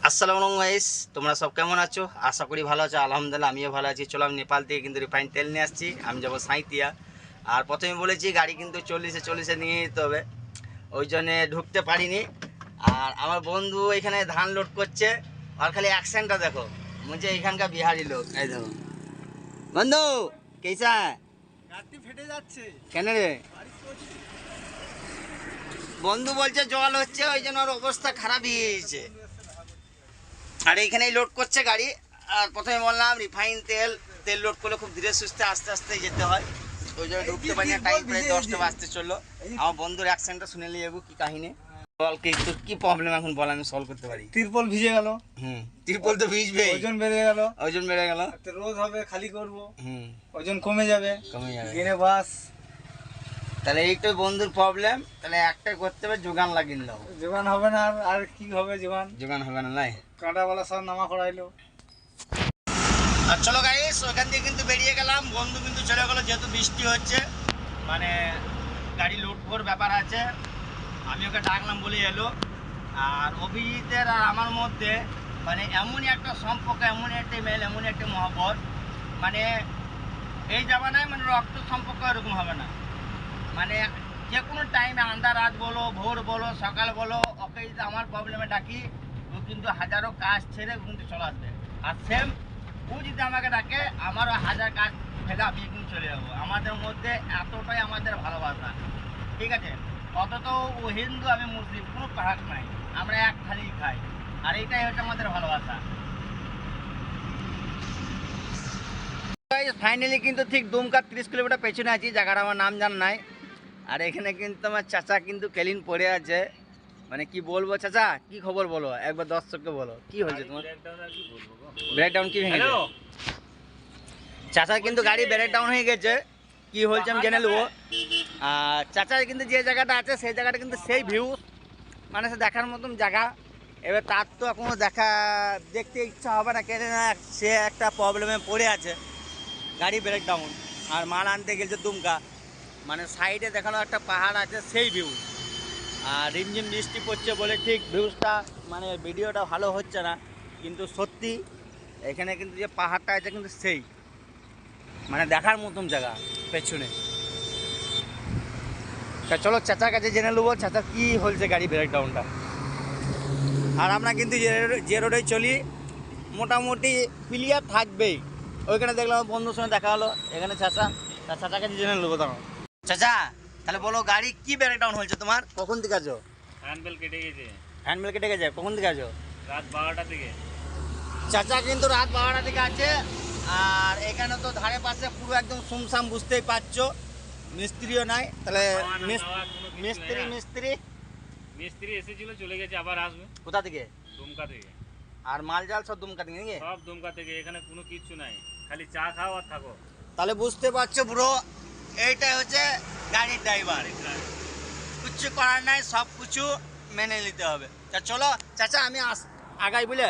আসসালামু আলাইকুম গাইস, তোমরা সব কেমন আছো? আশা করি ভালো আছো। আলহামদুলিল্লাহ আমিও ভালো আছি। চলো, আমি নেপাল থেকে কিন্তু রিফাইন তেল নিয়ে আসছি। আমি যাবো সাঁইতিয়া। আর প্রথমে বলেছি গাড়ি কিন্তু চল্লিশে নিয়ে যেতে হবে, ওই জন্যে ঢুকতে পারিনি। আর আমার বন্ধু এখানে ধান লোড করছে, আর খালি অ্যাকসেন্টটা দেখো, বলছে এখানকার বিহারি লোক। এই দেখো বন্ধু, কেসা গাড়ি ফেটে যাচ্ছে কেন রে? বন্ধু বলছে জল হচ্ছে, ওই জন্য ওর অবস্থা খারাপ হয়ে গিয়েছে। আর এইখানেই লোড করছে গাড়ি। আর প্রথমে বললাম রিফাইন তেল লোড করলে খুব ধীরে সুস্থে আস্তে আস্তে যেতে হয়, ওই জন্য ঢুকতে পারি না। টাইম প্রায় 10টা বাজতে চললো। আমার বন্ধুর অ্যাকসেন্টটা শুনে নিয়ে যাবো কি কাহিনী। বল কি তোর কি প্রবলেম এখন বল, আমি সলভ করতে পারি। তিরপল ভিজে গেল। তিরপল তো ভিজবে, ওজন বেড়ে গেল। ওজন বেড়ে গেল, রোদ হবে, খালি করবো, ওজন কমে যাবে। গেনে বাস। তাহলে এইটাই বন্ধুর প্রবলেম। তাহলে একটাই করতে হবে, যোগান লাগিয়ে দাও। যোগান হবে না। আর কি হবে যোগান হবে না, নাই কাঁটাওয়ালা সব নামা করাইলো। আর চলো গাইস, ওখান দিয়ে কিন্তু বেরিয়ে গেলাম। বন্ধু কিন্তু চলে গেলো, যেহেতু বৃষ্টি হচ্ছে, মানে গাড়ি লোড করার ব্যাপার আছে। আমি ওকে ডাকলাম বলে এলো। আর অভিজিতের আর আমার মধ্যে মানে এমনই একটা সম্পর্ক, এমনই একটা মেল, এমনই একটা মহব্বত, মানে এই জামানায় মানে রক্ত সম্পর্ক এরকম হবে না। মানে যে কোনো টাইমে, আন্ধার রাত বলো, ভোর বলো, সকাল বলো, ওকে যদি আমার প্রবলেমে ডাকি, ও কিন্তু হাজারো কাজ ছেড়ে কিন্তু চলে আসবে। আর সেম ও যদি আমাকে ডাকে, আমারও হাজার কাজ ফেলে আমি কিন্তু চলে যাবো। আমাদের মধ্যে এতটাই আমাদের ভালোবাসা, ঠিক আছে? অত তো ও হিন্দু, আমি মুসলিম, কোনো পাহাড় নাই, আমরা এক থালি খাই। আর এইটাই হচ্ছে আমাদের ভালোবাসা। ফাইনালি কিন্তু ঠিক দুমকা 30 কিলোমিটার পেছনে আছি, জায়গাটা আমার নাম জানা নাই। আর এখানে কিন্তু আমার চাচা কিন্তু কেলিন পড়ে আছে। মানে কি বলবো চাচা, কি খবর বলো, একবার দর্শককে বলো কি হয়েছে তোমার। ব্রেকডাউন কি ভেঙে গেছে? চাচা কিন্তু গাড়ি ব্রেকডাউন হয়ে গেছে, কি হয়েছে আমি জেনে নেবো। আর চাচার কিন্তু যে জায়গাটা আছে সেই জায়গাটা কিন্তু সেই ভিউ, মানে সে দেখার মতন জায়গা। এবার তার তো এখনও দেখতে ইচ্ছা হবে না, কেন না সে একটা প্রবলেমে পড়ে আছে, গাড়ি ব্রেকডাউন। আর মাল আনতে গেছে দুমকা, মানে সাইডে দেখানো একটা পাহাড় আছে, সেই ভিউ। আর রিমঝিম বৃষ্টি পড়ছে বলে ঠিক ভিউজটা, মানে ভিডিওটা ভালো হচ্ছে না, কিন্তু সত্যি এখানে কিন্তু যে পাহাড়টা আছে কিন্তু সেই মানে দেখার মতন জায়গা পেছনে। তা চলো চাচার কাছে জেনে নেবো চাচা কি হয়েছে গাড়ি ব্রেকডাউনটা। আর আমরা কিন্তু যে রোডে চলি মোটামুটি ক্লিয়ার থাকবেই। ওইখানে দেখলাম বন্ধুর সঙ্গে দেখা হলো, এখানে চাচার কাছে জেনে নেবো। দাঁড়াও চাচা, তাহলে বলো গাড়ি কি ব্রেকডাউন হয়েছে তোমার? কখন থেকে আছো? হ্যান্ডবেল কেটে গেছে। হ্যান্ডবেল কেটে গেছে? কখন থেকে আছো? রাত 12টা থেকে। চাচা কিন্তু রাত 12টা থেকে আছে। আর এখানে তো ধারে পাশে পুরো একদম সুমসাম, বুঝতেই পারছো, মিস্ত্রিও নাই। তাহলে মিস্ত্রি এসেছিল, চলে গেছে, আবার আসবে। কোথা থেকে? দুমকা থেকে। আর মাল জাল সব দুমকা থেকে নাকি? সব দুমকা থেকে। এখানে কোনো কিচ্ছু নাই, খালি চা খাও আর থাকো। তাহলে বুঝতে পারছো ব্রো, এইটাই হচ্ছে গাড়ির ড্রাইভার। কিছু করার নাই, সব কিছু মেনে নিতে হবে। তা চলো চাচা, আমি আগাই বুঝলে।